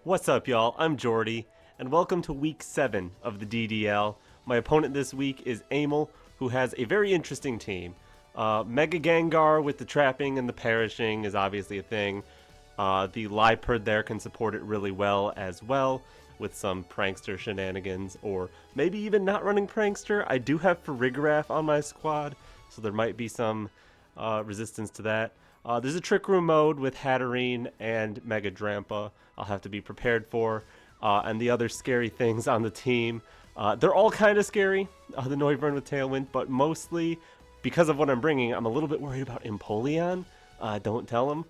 What's up, y'all? I'm Jordy, and welcome to week 7 of the DDL. My opponent this week is Amel, who has a very interesting team. Mega Gengar with the trapping and the perishing is obviously a thing. The Liepard there can support it really well as well, with some prankster shenanigans, or maybe even not running prankster. I do have Farigiraf on my squad, so there might be some resistance to that. There's a Trick Room mode with Hatterene and Mega Drampa I'll have to be prepared for, and the other scary things on the team. They're all kind of scary, the Noivern with Tailwind, but mostly because of what I'm bringing, I'm a little bit worried about Empoleon. Don't tell him.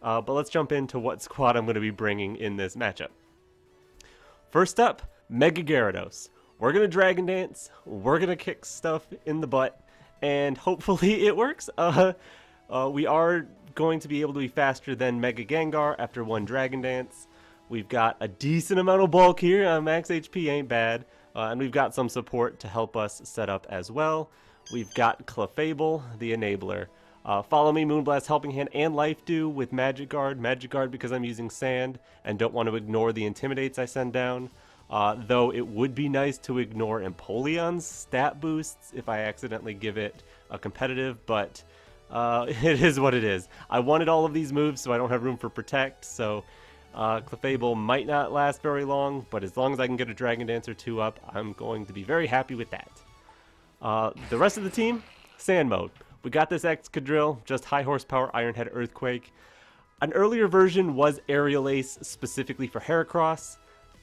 But let's jump into what squad I'm going to be bringing in this matchup. First up, Mega Gyarados. We're going to Dragon Dance, we're going to kick stuff in the butt, and hopefully it works. We are going to be able to be faster than Mega Gengar after one Dragon Dance. We've got a decent amount of bulk here. Max HP ain't bad. And we've got some support to help us set up as well. We've got Clefable, the Enabler. Follow me, Moonblast, Helping Hand, and Life Dew with Magic Guard. Magic Guard because I'm using Sand and don't want to ignore the Intimidates I send down. Though it would be nice to ignore Empoleon's stat boosts if I accidentally give it a competitive, but it is what it is. I wanted all of these moves so I don't have room for Protect, so Clefable might not last very long, but as long as I can get a Dragon Dance or 2 up, I'm going to be very happy with that. The rest of the team, Sand mode. We got this Excadrill, just high horsepower Iron Head Earthquake. An earlier version was Aerial Ace specifically for Heracross,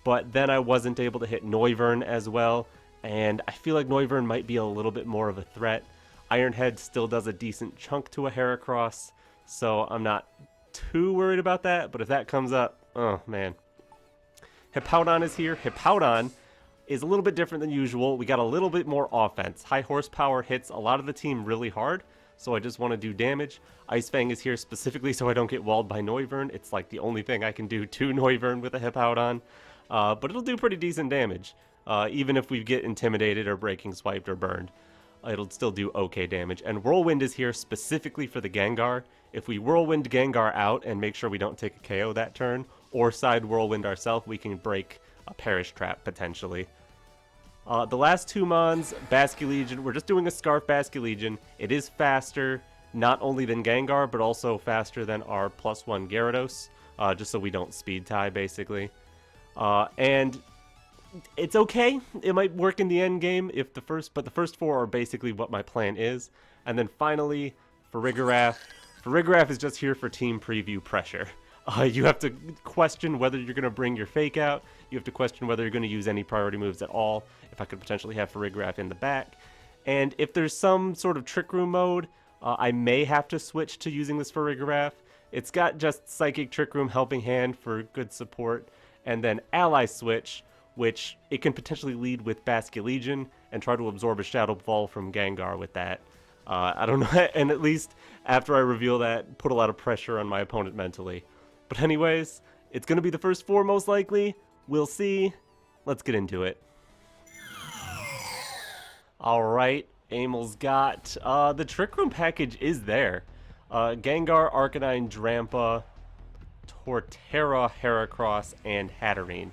but then I wasn't able to hit Noivern as well, and I feel like Noivern might be a little bit more of a threat. Iron Head still does a decent chunk to a Heracross, so I'm not too worried about that, but if that comes up, oh man. Hippowdon is here. Hippowdon is a little bit different than usual. We got a little bit more offense. High horsepower hits a lot of the team really hard, so I just want to do damage. Ice Fang is here specifically so I don't get walled by Noivern. It's like the only thing I can do to Noivern with a Hippowdon, but it'll do pretty decent damage. Even if we get intimidated or breaking swiped or burned, it'll still do okay damage. And Whirlwind is here specifically for the Gengar. If we Whirlwind Gengar out and make sure we don't take a KO that turn, or side Whirlwind ourselves, we can break a Perish Trap potentially. The last 2 Mons, Basculegion, we're just doing a Scarf Basculegion. It is faster, not only than Gengar, but also faster than our +1 Gyarados, just so we don't speed tie, basically. And it's okay. It might work in the end game if the first 4 are basically what my plan is. And then finally, Farigiraf. Farigiraf is just here for team preview pressure. You have to question whether you're going to bring your Fake out. You have to question whether you're going to use any priority moves at all. If I could potentially have Farigiraf in the back. And if there's some sort of Trick Room mode, I may have to switch to using this Farigiraf. It's got just Psychic Trick Room Helping Hand for good support. And then Ally Switch, which it can potentially lead with Basculegion and try to absorb a Shadow Ball from Gengar with that. I don't know, and at least after I reveal that, put a lot of pressure on my opponent mentally. But anyways, it's going to be the first 4 most likely. We'll see. Let's get into it. Alright, Amel's got, the Trick Room package is there. Gengar, Arcanine, Drampa, Torterra, Heracross, and Hatterene.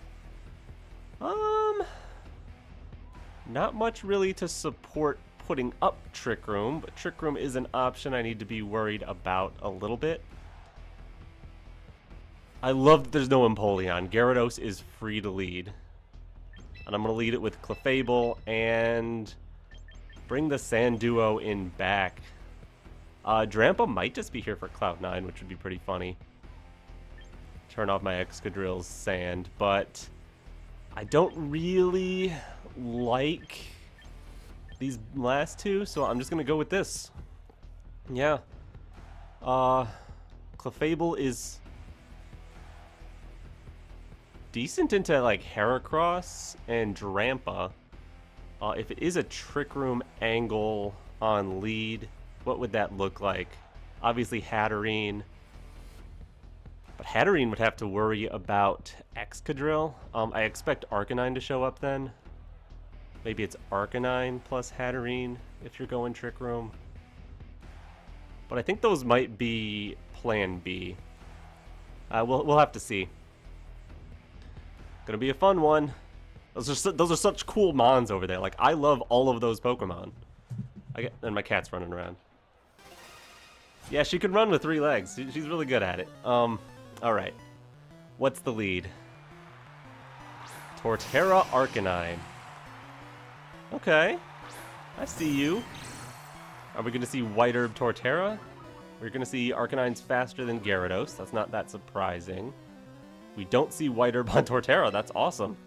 Not much really to support putting up Trick Room, but Trick Room is an option I need to be worried about a little bit. I love that there's no Empoleon. Gyarados is free to lead. And I'm going to lead it with Clefable and bring the Sand Duo in back. Drampa might just be here for Cloud9, which would be pretty funny. Turn off my Excadrill's Sand, but I don't really like these last 2, so I'm just going to go with this. Yeah. Clefable is decent into like Heracross and Drampa. If it is a Trick Room angle on lead, what would that look like? Obviously Hatterene. But Hatterene would have to worry about Excadrill. I expect Arcanine to show up then. Maybe it's Arcanine plus Hatterene if you're going Trick Room. But I think those might be Plan B. We'll have to see. Gonna be a fun one. Those are such cool mons over there. Like, I love all of those Pokemon. And my cat's running around. Yeah, she can run with 3 legs. She's really good at it. Alright. What's the lead? Torterra Arcanine. Okay. I see you. Are we going to see White Herb Torterra? We're going to see Arcanine's faster than Gyarados. That's not that surprising. We don't see White Herb on Torterra. That's awesome.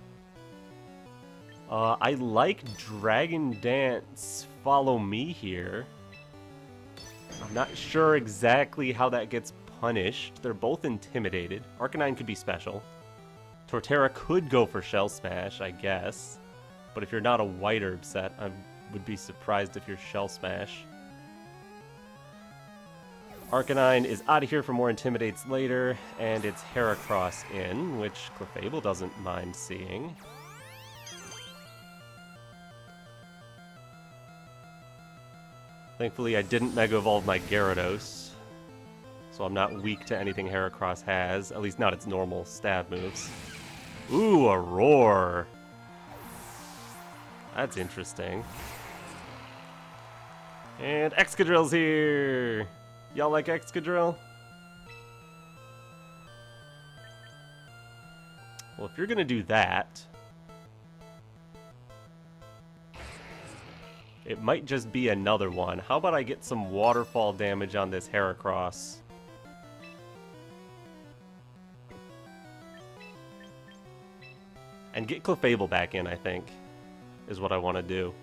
I like Dragon Dance Follow Me here. I'm not sure exactly how that gets punished. They're both intimidated. Arcanine could be special. Torterra could go for Shell Smash, I guess. But if you're not a White Herb set, I would be surprised if you're Shell Smash. Arcanine is out of here for more Intimidates later, and it's Heracross in, which Clefable doesn't mind seeing. Thankfully, I didn't Mega Evolve my Gyarados, so I'm not weak to anything Heracross has, at least not its normal stab moves. Ooh, a Roar! That's interesting. And Excadrill's here! Y'all like Excadrill? Well, if you're gonna do that, it might just be another one. How about I get some Waterfall damage on this Heracross? And get Clefable back in, I think, is what I want to do.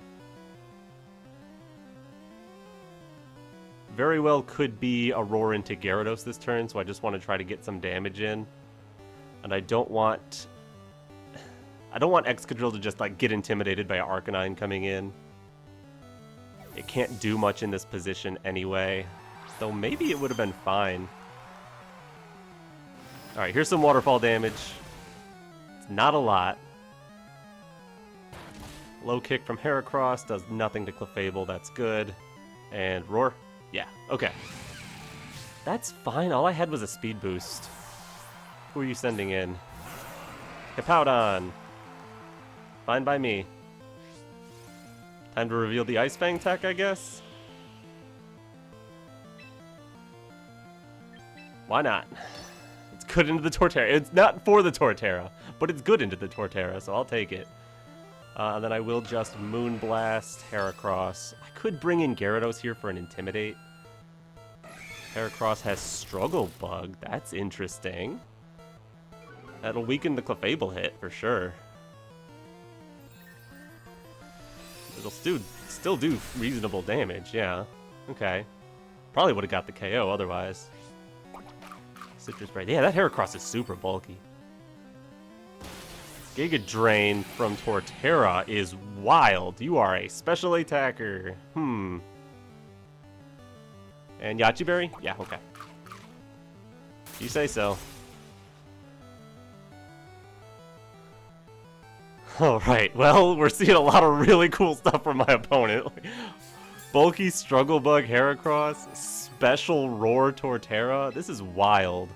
Very well could be a Roar into Gyarados this turn, so I just want to try to get some damage in. And I don't want Excadrill to just like get intimidated by Arcanine coming in. It can't do much in this position anyway, though maybe it would have been fine. Alright, here's some Waterfall damage. It's not a lot. Low kick from Heracross does nothing to Clefable, that's good. And Roar? Yeah, okay. That's fine, all I had was a speed boost. Who are you sending in? Hippowdon. Fine by me. Time to reveal the Ice Fang tech, I guess? Why not? It's good into the Torterra. It's not for the Torterra, but it's good into the Torterra, so I'll take it. And then I will just Moonblast Heracross. I could bring in Gyarados here for an Intimidate. Heracross has Struggle Bug. That's interesting. That'll weaken the Clefable hit for sure. It'll still do reasonable damage, yeah. Okay. Probably would have got the KO otherwise. Citrus Spray. Yeah, that Heracross is super bulky. Giga Drain from Torterra is wild. You are a special attacker. And Yachi Berry? Yeah, okay. You say so. Alright, well, we're seeing a lot of really cool stuff from my opponent. Bulky Struggle Bug Heracross, Special Roar Torterra. This is wild.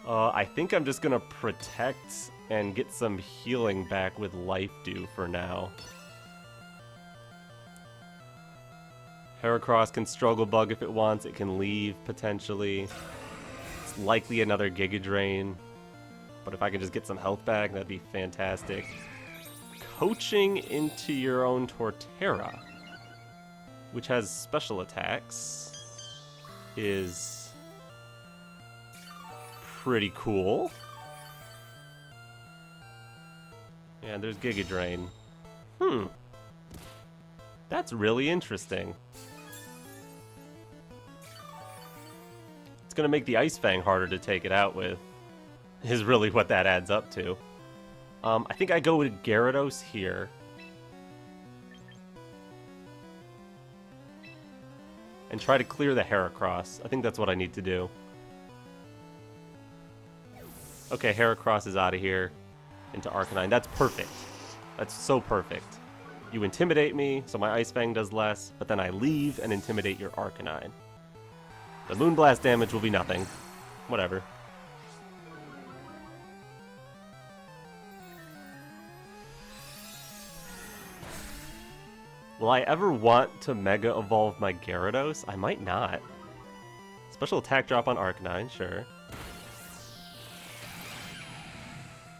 I think I'm just gonna protect and get some healing back with Life Dew for now. Heracross can Struggle Bug if it wants. It can leave, potentially. It's likely another Giga Drain. But if I can just get some health back, that'd be fantastic. Coaching into your own Torterra, which has special attacks, is pretty cool. And there's Giga Drain. That's really interesting. It's gonna make the Ice Fang harder to take it out with, is really what that adds up to. I think I go with Gyarados here. And try to clear the Heracross. I think that's what I need to do. Okay, Heracross is out of here. Into Arcanine. That's perfect. That's so perfect. You intimidate me, so my Ice Fang does less, but then I leave and intimidate your Arcanine. The Moonblast damage will be nothing. Whatever. Will I ever want to Mega Evolve my Gyarados? I might not. Special attack drop on Arcanine, sure.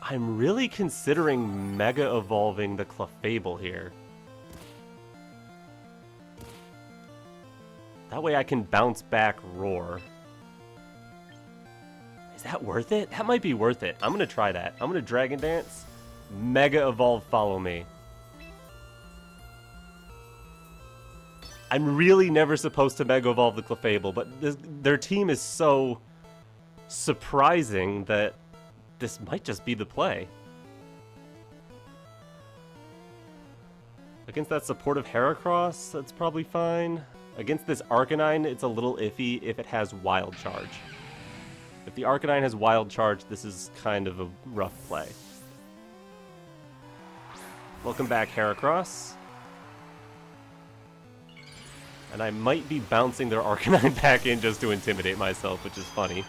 I'm really considering Mega Evolving the Clefable here. That way I can bounce back Roar. Is that worth it? That might be worth it. I'm going to try that. I'm going to Dragon Dance, Mega Evolve Follow Me. I'm really never supposed to Mega Evolve the Clefable, but their team is so surprising that this might just be the play. Against that supportive Heracross, that's probably fine. Against this Arcanine, it's a little iffy if it has Wild Charge. If the Arcanine has Wild Charge, this is kind of a rough play. Welcome back, Heracross. And I might be bouncing their Arcanine back in just to intimidate myself, which is funny.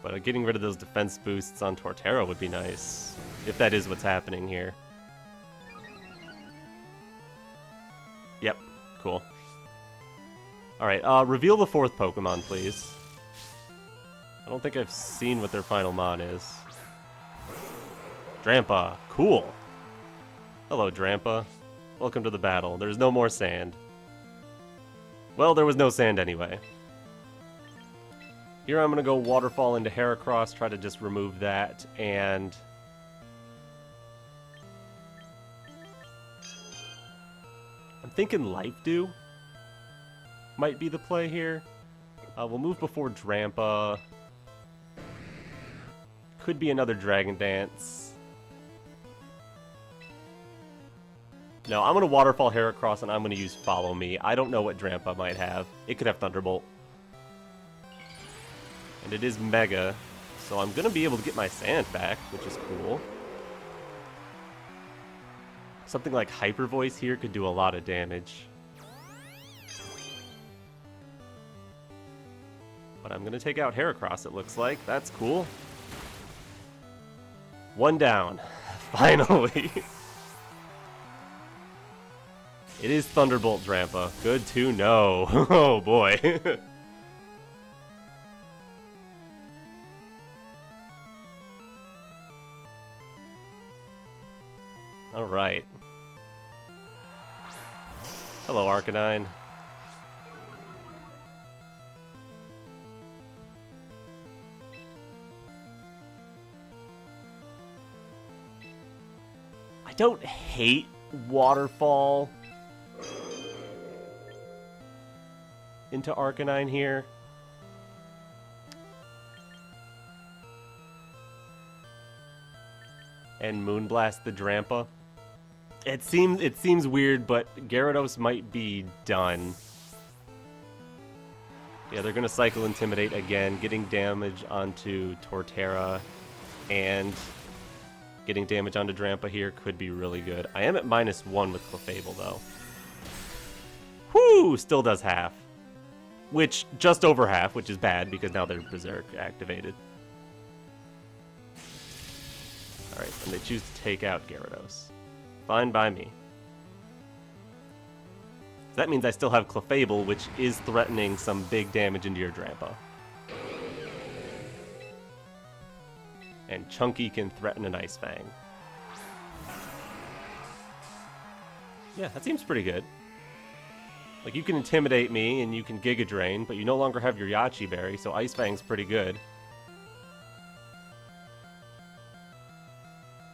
But getting rid of those defense boosts on Torterra would be nice, if that is what's happening here. Yep, cool. Alright, reveal the fourth Pokemon, please. I don't think I've seen what their final mon is. Drampa, cool. Hello, Drampa. Welcome to the battle. There's no more sand. Well, there was no sand anyway. Here I'm going to go Waterfall into Heracross, try to just remove that, and... I'm thinking Life Dew might be the play here. We'll move before Drampa. Could be another Dragon Dance. No, I'm going to Waterfall Heracross, and I'm going to use Follow Me. I don't know what Drampa might have. It could have Thunderbolt. And it is Mega, so I'm going to be able to get my Sand back, which is cool. Something like Hyper Voice here could do a lot of damage. But I'm going to take out Heracross, it looks like. That's cool. One down. Finally. It is Thunderbolt Drampa. Good to know. Oh boy. Alright. Hello, Arcanine. I don't hate Waterfall into Arcanine here. And Moonblast the Drampa. It seems weird, but Gyarados might be done. Yeah, they're gonna Cycle Intimidate again, getting damage onto Torterra, and getting damage onto Drampa here could be really good. I am at -1 with Clefable though. Whoo! Still does half. Which, just over half, which is bad because now they're Berserk activated. Alright, and they choose to take out Gyarados. Fine by me. That means I still have Clefable, which is threatening some big damage into your Drampa. And Chunky can threaten an Ice Fang. Yeah, that seems pretty good. Like, you can Intimidate me, and you can Giga Drain, but you no longer have your Yachi Berry, so Ice Fang's pretty good.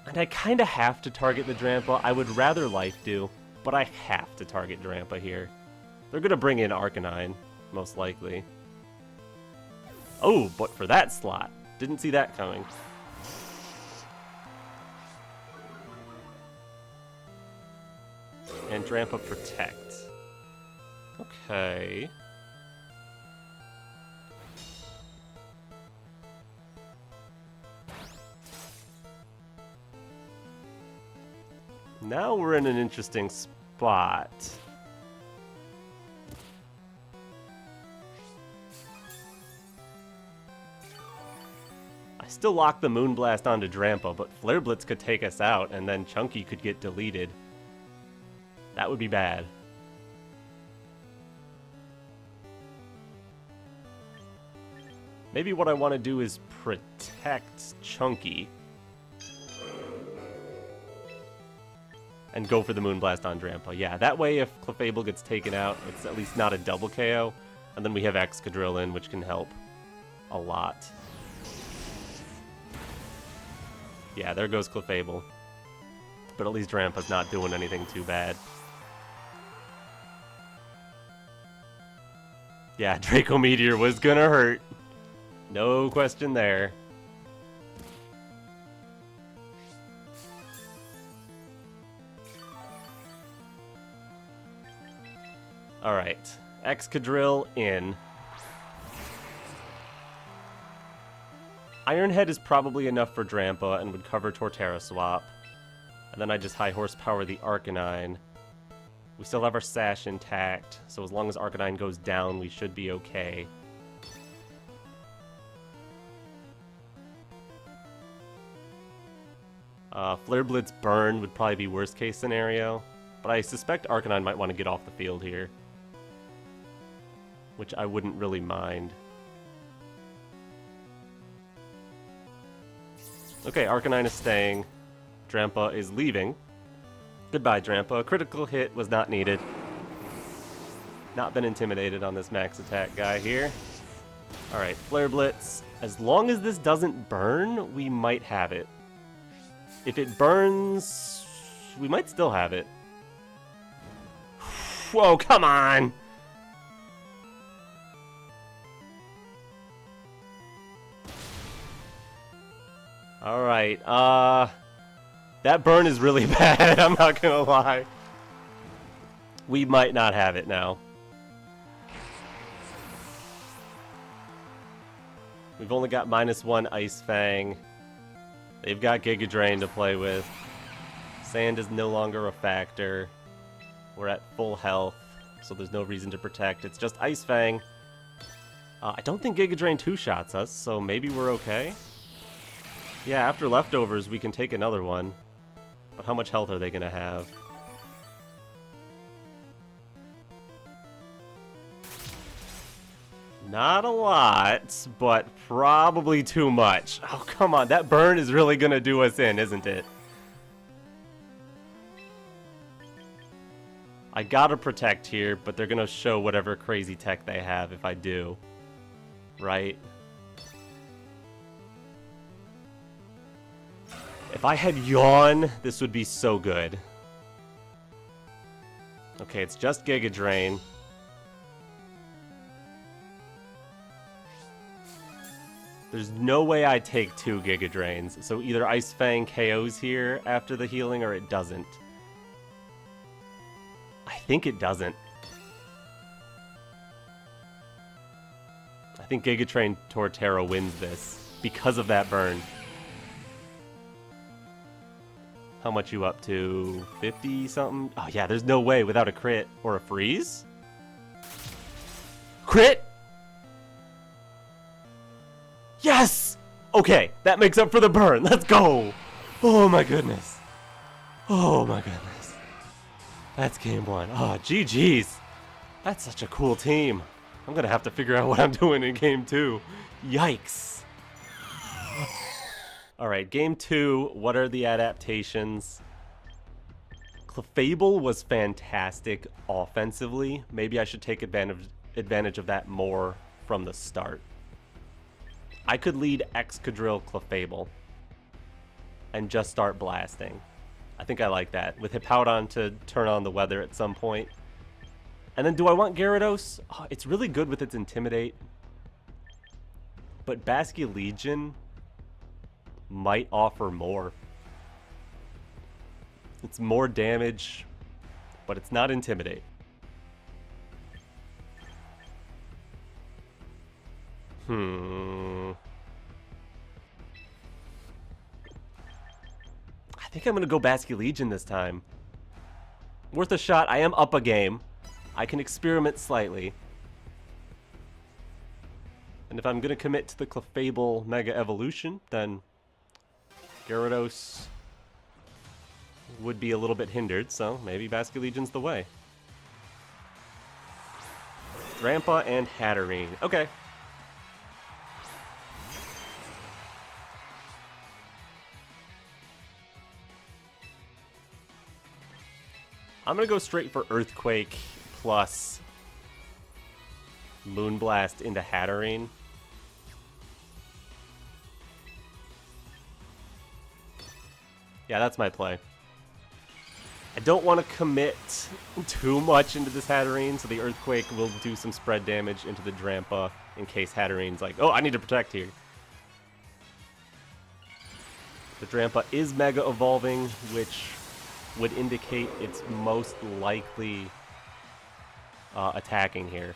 And I kind of have to target the Drampa. I would rather Life Dew, but I have to target Drampa here. They're going to bring in Arcanine, most likely. Oh, but for that slot. Didn't see that coming. And Drampa Protect. Okay. Now we're in an interesting spot. I still lock the Moonblast onto Drampa, but Flare Blitz could take us out, and then Chunky could get deleted. That would be bad. Maybe what I want to do is protect Chunky. And go for the Moonblast on Drampa. Yeah, that way if Clefable gets taken out, it's at least not a double KO. And then we have Excadrill in, which can help a lot. Yeah, there goes Clefable. But at least Drampa's not doing anything too bad. Yeah, Draco Meteor was gonna hurt. No question there. Alright, Excadrill in. Iron Head is probably enough for Drampa and would cover Torterra swap. And then I just high horsepower the Arcanine. We still have our Sash intact, so as long as Arcanine goes down, we should be okay. Flare Blitz burn would probably be worst case scenario, but I suspect Arcanine might want to get off the field here, which I wouldn't really mind. Okay, Arcanine is staying. Drampa is leaving. Goodbye, Drampa. A critical hit was not needed. Not been intimidated on this max attack guy here. Alright, Flare Blitz. As long as this doesn't burn, we might have it. If it burns, we might still have it. Whoa, come on! Alright, that burn is really bad, I'm not gonna lie. We might not have it now. We've only got -1 Ice Fang. They've got Giga Drain to play with. Sand is no longer a factor. We're at full health, so there's no reason to protect. It's just Ice Fang. I don't think Giga Drain two-shots us, so maybe we're okay. Yeah, after Leftovers, we can take another one. But how much health are they going to have? Not a lot, but probably too much. Oh, come on. That burn is really going to do us in, isn't it? I gotta protect here, but they're going to show whatever crazy tech they have if I do. Right? If I had Yawn, this would be so good. Okay, it's just Giga Drain. There's no way I take 2 Giga Drains, so either Ice Fang KOs here after the healing or it doesn't. I think it doesn't. I think Giga Drain Torterra wins this because of that burn. How much you up to? 50 something? Oh yeah, there's no way without a crit or a freeze. Crit! Yes! Okay, that makes up for the burn. Let's go! Oh my goodness. Oh my goodness. That's game 1. Oh, GG's. That's such a cool team. I'm gonna have to figure out what I'm doing in game 2. Yikes. Alright, game 2. What are the adaptations? Clefable was fantastic offensively. Maybe I should take advantage of that more from the start. I could lead Excadrill Clefable and just start blasting. I think I like that, with Hippowdon to turn on the weather at some point. And then do I want Gyarados? Oh, it's really good with its Intimidate. But Basculegion might offer more. It's more damage, but it's not Intimidate. I think I'm going to go Basculegion this time. Worth a shot. I am up a game. I can experiment slightly. And if I'm going to commit to the Clefable Mega Evolution, then Gyarados would be a little bit hindered, so maybe Basculegion's the way. Drampa and Hatterene. Okay. I'm going to go straight for Earthquake plus Moonblast into Hatterene. Yeah, that's my play. I don't want to commit too much into this Hatterene, so the Earthquake will do some spread damage into the Drampa in case Hatterene's like, oh, I need to protect here. The Drampa is Mega Evolving, which would indicate it's most likely attacking here.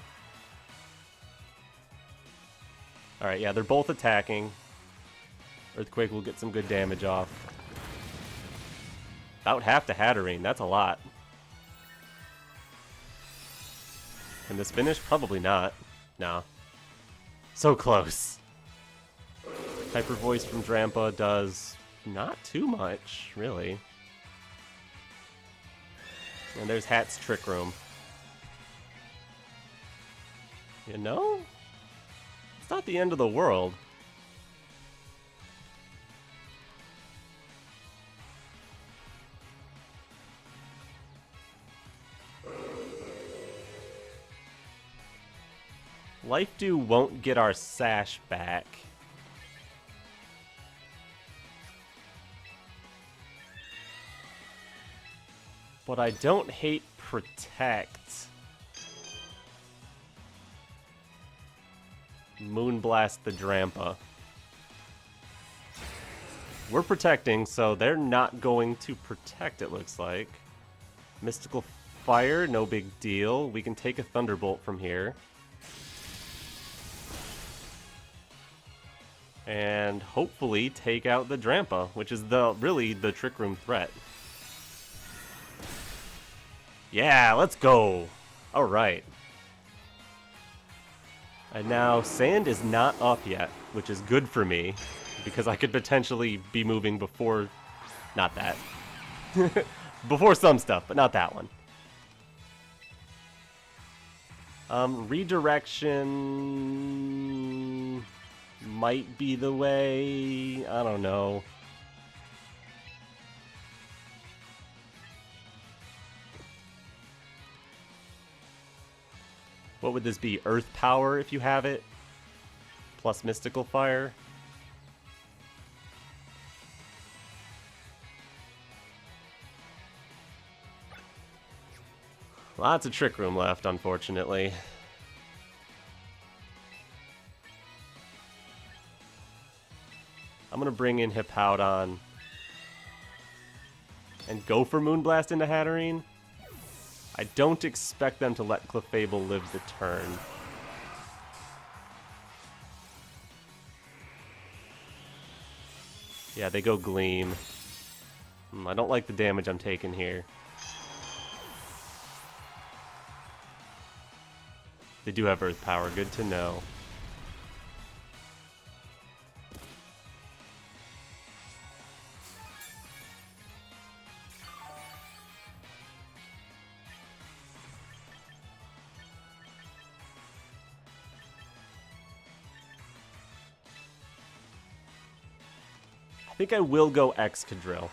Alright, yeah, they're both attacking. Earthquake will get some good damage off. About half the Hatterene, that's a lot. Can this finish? Probably not. No. So close. Hyper Voice from Drampa does not too much, really. And there's Hat's Trick Room. You know? It's not the end of the world. Life Dew won't get our Sash back. But I don't hate Protect. Moonblast the Drampa. We're protecting, so they're not going to protect, it looks like. Mystical Fire, no big deal. We can take a Thunderbolt from here. And hopefully take out the Drampa, which is really the Trick Room threat. Yeah, let's go! Alright. And now Sand is not up yet, which is good for me, because I could potentially be moving before... Not that. Before some stuff, but not that one. Redirection... might be the way. I don't know. What would this be? Earth Power if you have it? Plus Mystical Fire? Lots of Trick Room left, unfortunately. I'm going to bring in Hippowdon and go for Moonblast into Hatterene. I don't expect them to let Clefable live the turn. Yeah, they go Gleam. I don't like the damage I'm taking here. They do have Earth Power, good to know. I think I will go Excadrill.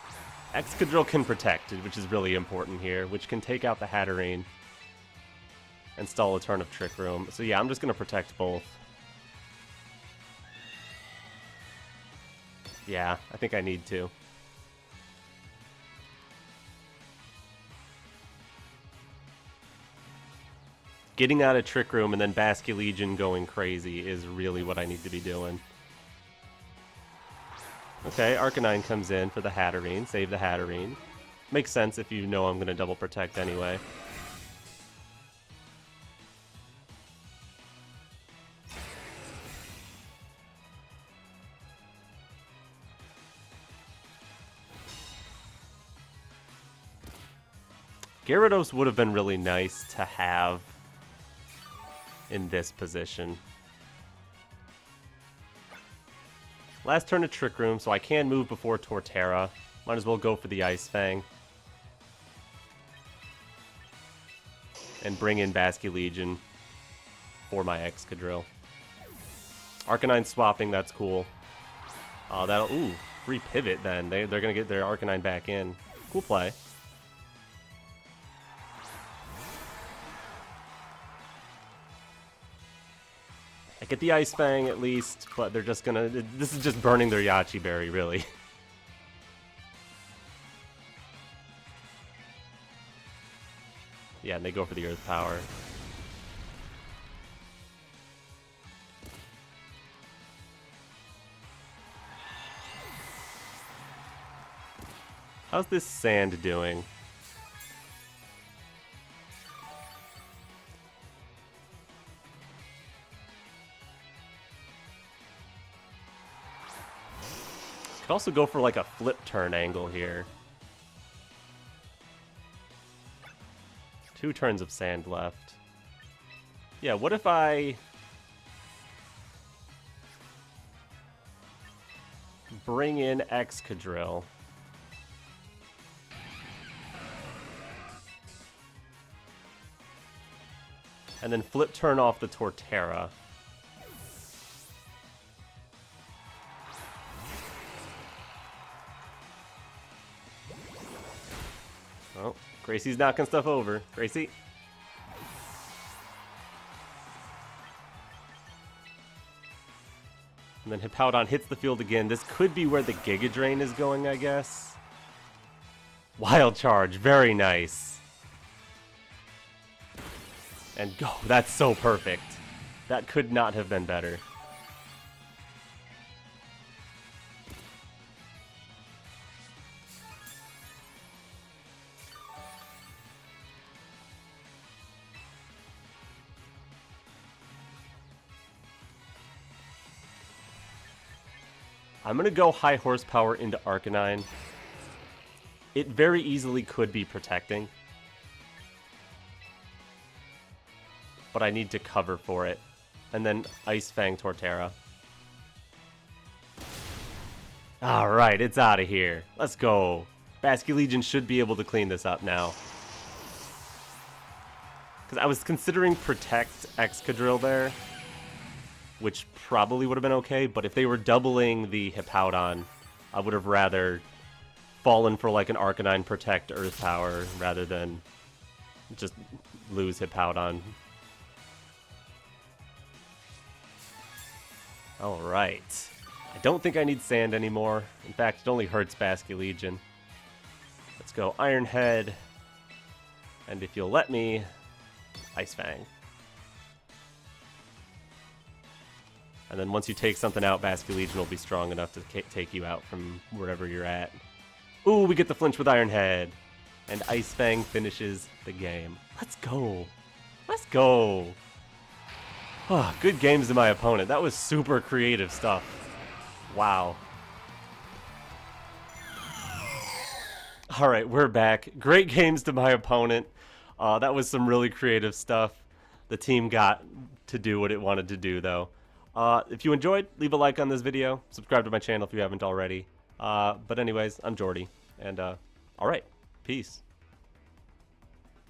Excadrill can protect, which is really important here, which can take out the Hatterene and stall a turn of Trick Room. So yeah, I'm just going to protect both. Yeah, I think I need to. Getting out of Trick Room and then Basculegion going crazy is really what I need to be doing. Okay, Arcanine comes in for the Hatterene. Save the Hatterene. Makes sense if you know I'm going to double protect anyway. Gyarados would have been really nice to have in this position. Last turn of Trick Room, so I can move before Torterra. Might as well go for the Ice Fang. And bring in Basculegion for my Excadrill. Arcanine swapping, that's cool. That'll, ooh, free pivot then. They're gonna get their Arcanine back in. Cool play. I get the Ice Fang at least, but they're just gonna... This is just burning their Yachi Berry, really. Yeah, and they go for the Earth Power. How's this Sand doing? Could also go for like a flip turn angle here. 2 turns of Sand left. Yeah, what if I bring in Excadrill? And then flip turn off the Torterra. Oh, Gracie's knocking stuff over. Gracie. And then Hippowdon hits the field again. This could be where the Giga Drain is going, I guess. Wild Charge, very nice. And go, that's so perfect. That could not have been better. I'm going to go high horsepower into Arcanine. It very easily could be protecting. But I need to cover for it. And then Ice Fang Torterra. Alright, it's out of here. Let's go. Basculegion should be able to clean this up now. Because I was considering Protect Excadrill there, which probably would have been okay, but if they were doubling the Hippowdon, I would have rather fallen for like an Arcanine Protect Earth Power rather than just lose Hippowdon. Alright. I don't think I need Sand anymore. In fact, it only hurts Basculegion. Let's go Iron Head. And if you'll let me, Ice Fang. And then once you take something out, Basculegion will be strong enough to take you out from wherever you're at. Ooh, we get the flinch with Iron Head. And Ice Fang finishes the game. Let's go. Let's go. Oh, good games to my opponent. That was super creative stuff. Wow. Alright, we're back. Great games to my opponent. That was some really creative stuff. The team got to do what it wanted to do, though. If you enjoyed, leave a like on this video. Subscribe to my channel if you haven't already. But anyways, I'm Jordy. And, alright. Peace.